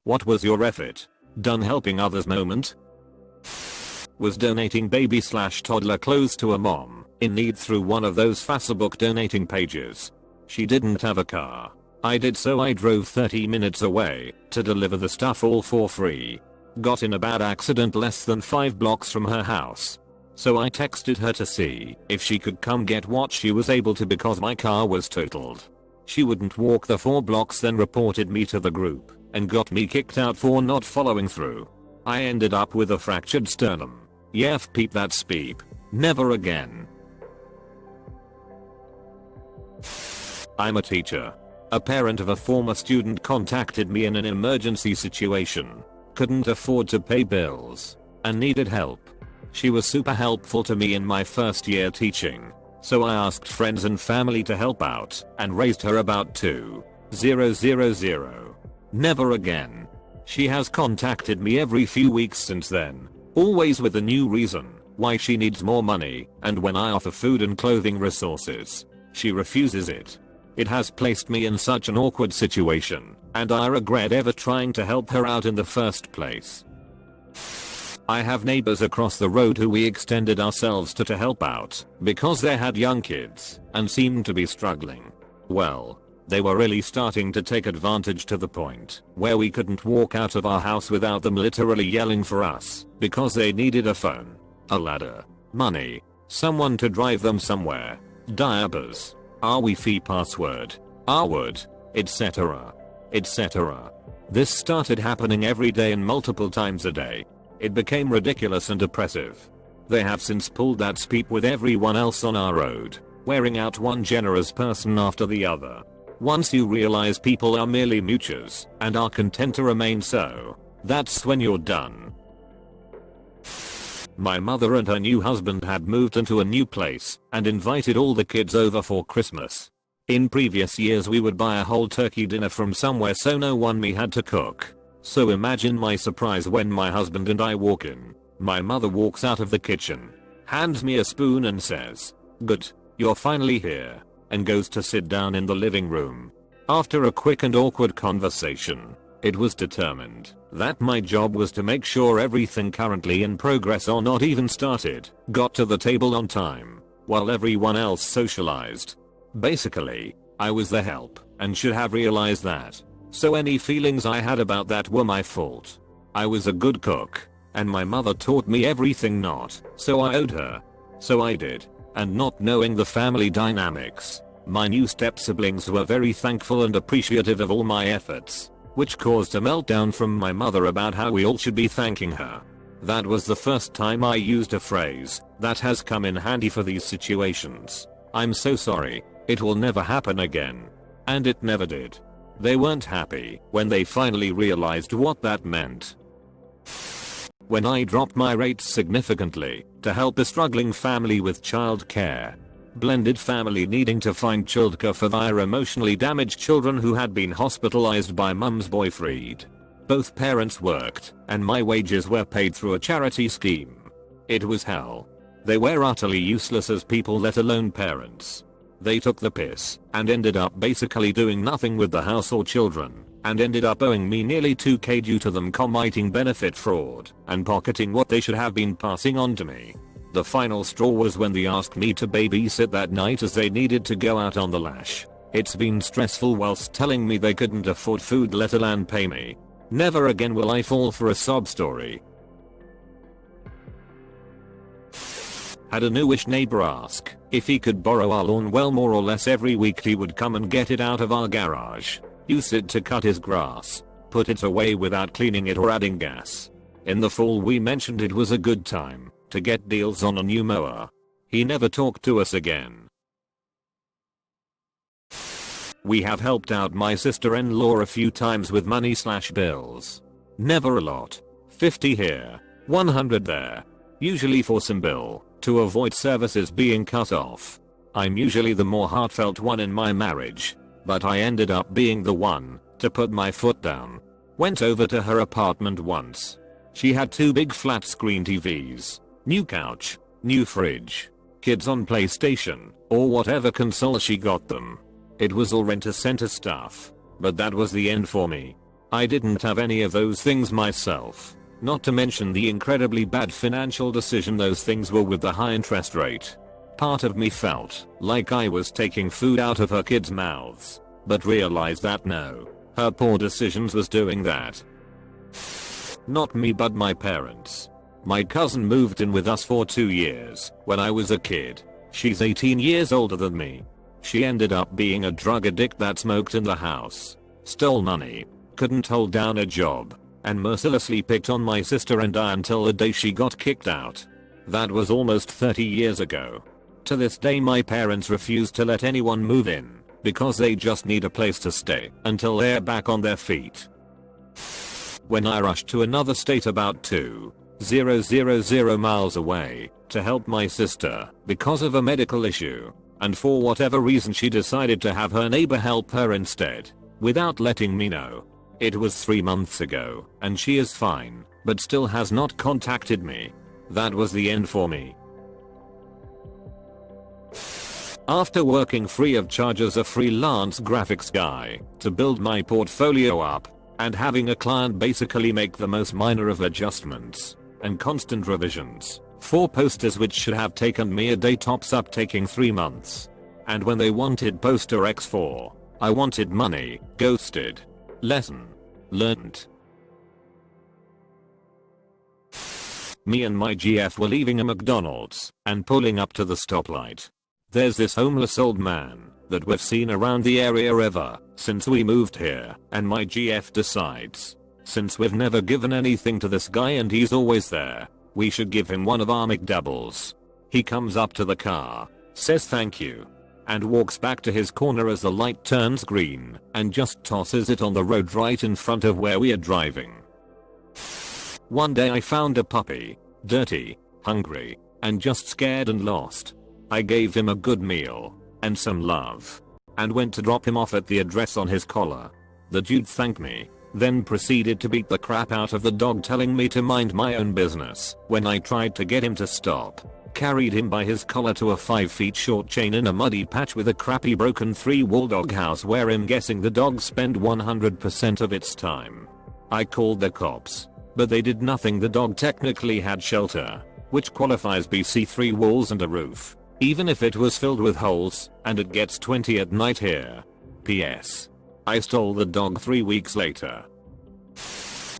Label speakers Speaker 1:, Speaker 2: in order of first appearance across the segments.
Speaker 1: What was your effort? Done helping others moment? Was donating baby/toddler clothes to a mom in need through one of those Facebook donating pages. She didn't have a car. I did, so I drove 30 minutes away to deliver the stuff all for free. Got in a bad accident less than 5 blocks from her house. So I texted her to see if she could come get what she was able to because my car was totaled. She wouldn't walk the 4 blocks, then reported me to the group and got me kicked out for not following through. I ended up with a fractured sternum. Yeah, peep, that's beep. Never again. I'm a teacher. A parent of a former student contacted me in an emergency situation. Couldn't afford to pay bills and needed help. She was super helpful to me in my first year teaching, so I asked friends and family to help out and raised her about $2,000. Never again. She has contacted me every few weeks since then, always with a new reason why she needs more money, and when I offer food and clothing resources, she refuses it. It has placed me in such an awkward situation, and I regret ever trying to help her out in the first place. I have neighbors across the road who we extended ourselves to help out because they had young kids and seemed to be struggling. Well, they were really starting to take advantage to the point where we couldn't walk out of our house without them literally yelling for us because they needed a phone, a ladder, money, someone to drive them somewhere, diapers, our Wi-Fi password, our wood, etc. etc. This started happening every day and multiple times a day. It became ridiculous and oppressive. They have since pulled that speep with everyone else on our road, wearing out one generous person after the other. Once you realize people are merely moochers and are content to remain so, that's when you're done. My mother and her new husband had moved into a new place and invited all the kids over for Christmas. In previous years we would buy a whole turkey dinner from somewhere so no one me had to cook. So imagine my surprise when my husband and I walk in. My mother walks out of the kitchen, hands me a spoon and says, "Good, you're finally here," and goes to sit down in the living room. After a quick and awkward conversation, it was determined that my job was to make sure everything currently in progress or not even started got to the table on time, while everyone else socialized. Basically, I was the help and should have realized that. So any feelings I had about that were my fault. I was a good cook, and my mother taught me everything not, so I owed her. So I did. And not knowing the family dynamics, my new step siblings were very thankful and appreciative of all my efforts, which caused a meltdown from my mother about how we all should be thanking her. That was the first time I used a phrase that has come in handy for these situations. "I'm so sorry, it will never happen again." And it never did. They weren't happy when they finally realized what that meant. When I dropped my rates significantly to help a struggling family with childcare, blended family needing to find childcare for their emotionally damaged children who had been hospitalized by mum's boyfriend. Both parents worked, and my wages were paid through a charity scheme. It was hell. They were utterly useless as people, let alone parents. They took the piss and ended up basically doing nothing with the house or children, and ended up owing me nearly 2k due to them committing benefit fraud and pocketing what they should have been passing on to me. The final straw was when they asked me to babysit that night as they needed to go out on the lash. It's been stressful whilst telling me they couldn't afford food, let alone pay me. Never again will I fall for a sob story. Had a newish neighbor ask if he could borrow our lawn. Well, more or less every week he would come and get it out of our garage, use it to cut his grass, put it away without cleaning it or adding gas. In the fall we mentioned it was a good time to get deals on a new mower. He never talked to us again. We have helped out my sister-in-law a few times with money/bills. Never a lot. 50 here, 100 there. Usually for some bill, to avoid services being cut off. I'm usually the more heartfelt one in my marriage, but I ended up being the one to put my foot down. Went over to her apartment once. She had 2 big flat screen TVs, new couch, new fridge, kids on PlayStation, or whatever console she got them. It was all rent-a-center stuff, but that was the end for me. I didn't have any of those things myself. Not to mention the incredibly bad financial decision those things were with the high interest rate. Part of me felt like I was taking food out of her kids' mouths, but realized that no, her poor decisions was doing that. Not me but my parents. My cousin moved in with us for 2 years when I was a kid. She's 18 years older than me. She ended up being a drug addict that smoked in the house, stole money, couldn't hold down a job, and mercilessly picked on my sister and I until the day she got kicked out. That was almost 30 years ago. To this day my parents refuse to let anyone move in because they just need a place to stay until they're back on their feet. When I rushed to another state about 2,000 miles away to help my sister because of a medical issue, and for whatever reason she decided to have her neighbor help her instead, without letting me know. It was 3 months ago, and she is fine, but still has not contacted me. That was the end for me. After working free of charge as a freelance graphics guy to build my portfolio up, and having a client basically make the most minor of adjustments and constant revisions for posters which should have taken me a day tops up taking 3 months. And when they wanted poster X4, I wanted money, ghosted. Lesson learned. Me and my GF were leaving a McDonald's and pulling up to the stoplight. There's this homeless old man that we've seen around the area ever since we moved here, and my GF decides, since we've never given anything to this guy and he's always there, we should give him one of our McDoubles. He comes up to the car, says thank you, and walks back to his corner as the light turns green and just tosses it on the road right in front of where we are driving. One day I found a puppy, dirty, hungry, and just scared and lost. I gave him a good meal and some love and went to drop him off at the address on his collar. The dude thanked me, then proceeded to beat the crap out of the dog, telling me to mind my own business. When I tried to get him to stop, carried him by his collar to a 5 feet short chain in a muddy patch with a crappy broken 3-wall doghouse where I'm guessing the dogs spend 100% of its time. I called the cops, but they did nothing. The dog technically had shelter, which qualifies BC 3 walls and a roof, even if it was filled with holes, and it gets 20 at night here. P.S. I stole the dog 3 weeks later.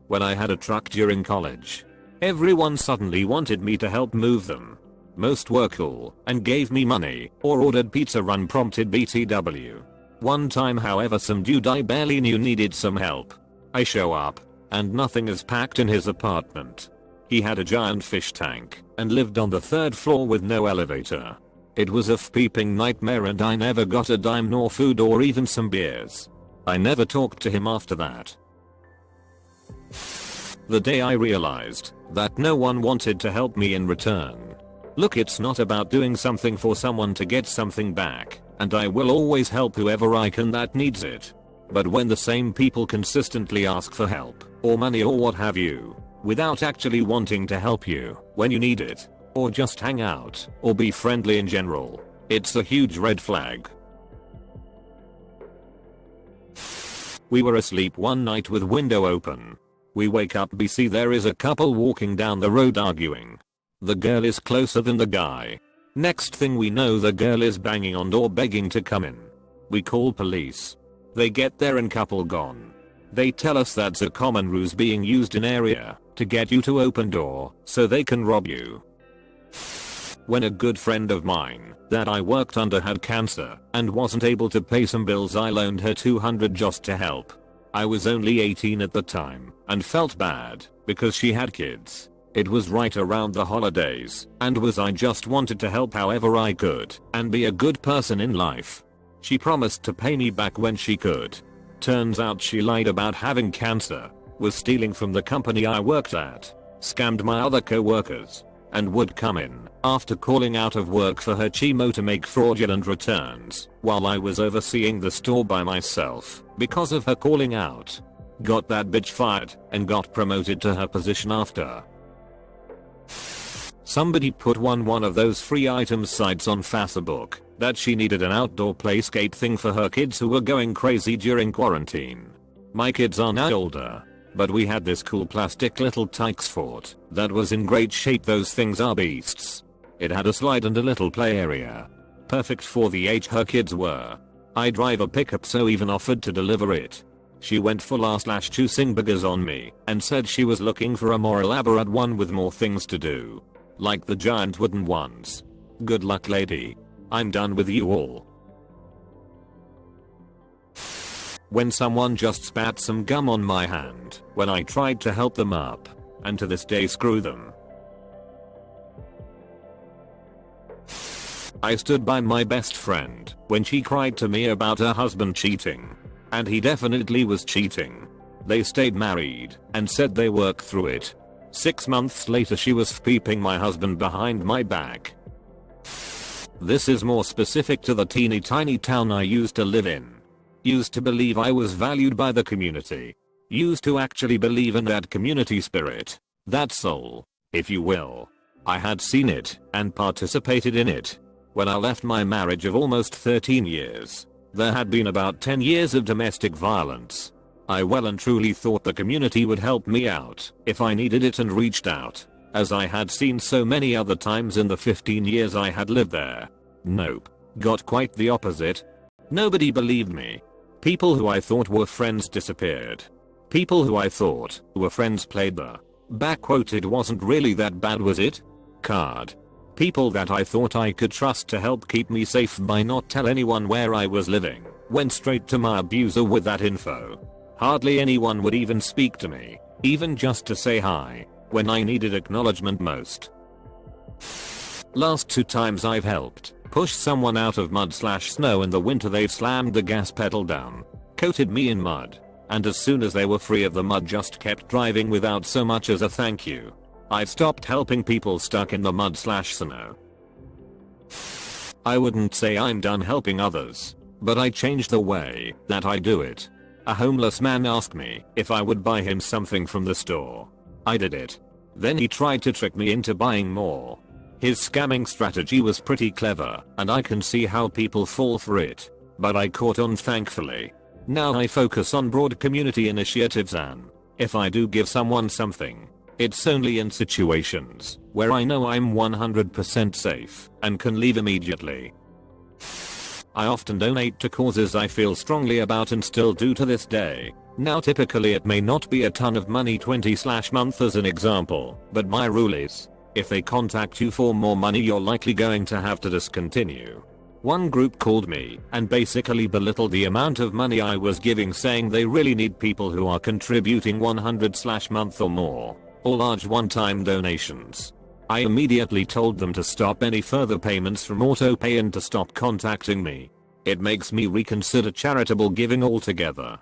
Speaker 1: When I had a truck during college, everyone suddenly wanted me to help move them. Most were cool and gave me money or ordered pizza unprompted BTW. One time however some dude I barely knew needed some help. I show up and nothing is packed in his apartment. He had a giant fish tank and lived on the 3rd floor with no elevator. It was a peeping nightmare and I never got a dime nor food or even some beers. I never talked to him after that. The day I realized that no one wanted to help me in return. Look, it's not about doing something for someone to get something back, and I will always help whoever I can that needs it. But when the same people consistently ask for help, or money or what have you, without actually wanting to help you when you need it, or just hang out, or be friendly in general, it's a huge red flag. We were asleep one night with window open. We wake up, we see there is a couple walking down the road arguing. The girl is closer than the guy. Next thing we know, the girl is banging on door begging to come in. We call police. They get there and couple gone. They tell us that's a common ruse being used in area to get you to open door so they can rob you. When a good friend of mine that I worked under had cancer and wasn't able to pay some bills, I loaned her $200 just to help. I was only 18 at the time and felt bad because she had kids. It was right around the holidays and I just wanted to help however I could and be a good person in life. She promised to pay me back when she could. Turns out she lied about having cancer, was stealing from the company I worked at, scammed my other co-workers, and would come in after calling out of work for her chemo to make fraudulent returns while I was overseeing the store by myself because of her calling out. Got that bitch fired and got promoted to her position after. Somebody put one of those free items sites on Facebook that she needed an outdoor playscape thing for her kids who were going crazy during quarantine. My kids are now older, but we had this cool plastic little Tykes fort that was in great shape. Those things are beasts. It had a slide and a little play area. Perfect for the age her kids were. I drive a pickup, so even offered to deliver it. She went full r/choosing burgers on me and said she was looking for a more elaborate one with more things to do. Like the giant wooden ones. Good luck, lady. I'm done with you all. When someone just spat some gum on my hand when I tried to help them up, and to this day screw them. I stood by my best friend when she cried to me about her husband cheating. And he definitely was cheating. They stayed married and said they worked through it. 6 months later she was peeping my husband behind my back. This is more specific to the teeny tiny town I used to live in. Used to believe I was valued by the community. Used to actually believe in that community spirit. That soul, if you will. I had seen it and participated in it. When I left my marriage of almost 13 years. There had been about 10 years of domestic violence. I well and truly thought the community would help me out if I needed it and reached out, as I had seen so many other times in the 15 years I had lived there. Nope. Got quite the opposite. Nobody believed me. People who I thought were friends disappeared. People who I thought were friends played the "it wasn't really that bad, was it?" card. People that I thought I could trust to help keep me safe by not tell anyone where I was living went straight to my abuser with that info. Hardly anyone would even speak to me, even just to say hi, when I needed acknowledgement most. Last 2 times I've helped push someone out of mud/snow in the winter, they've slammed the gas pedal down, coated me in mud, and as soon as they were free of the mud just kept driving without so much as a thank you. I've stopped helping people stuck in the mud/snow. I wouldn't say I'm done helping others, but I changed the way that I do it. A homeless man asked me if I would buy him something from the store. I did it. Then he tried to trick me into buying more. His scamming strategy was pretty clever, and I can see how people fall for it. But I caught on, thankfully. Now I focus on broad community initiatives, and if I do give someone something, it's only in situations where I know I'm 100% safe and can leave immediately. I often donate to causes I feel strongly about and still do to this day. Now typically it may not be a ton of money, 20/month as an example, but my rule is, if they contact you for more money you're likely going to have to discontinue. One group called me and basically belittled the amount of money I was giving, saying they really need people who are contributing 100/month or more, or large one-time donations. I immediately told them to stop any further payments from autopay and to stop contacting me. It makes me reconsider charitable giving altogether.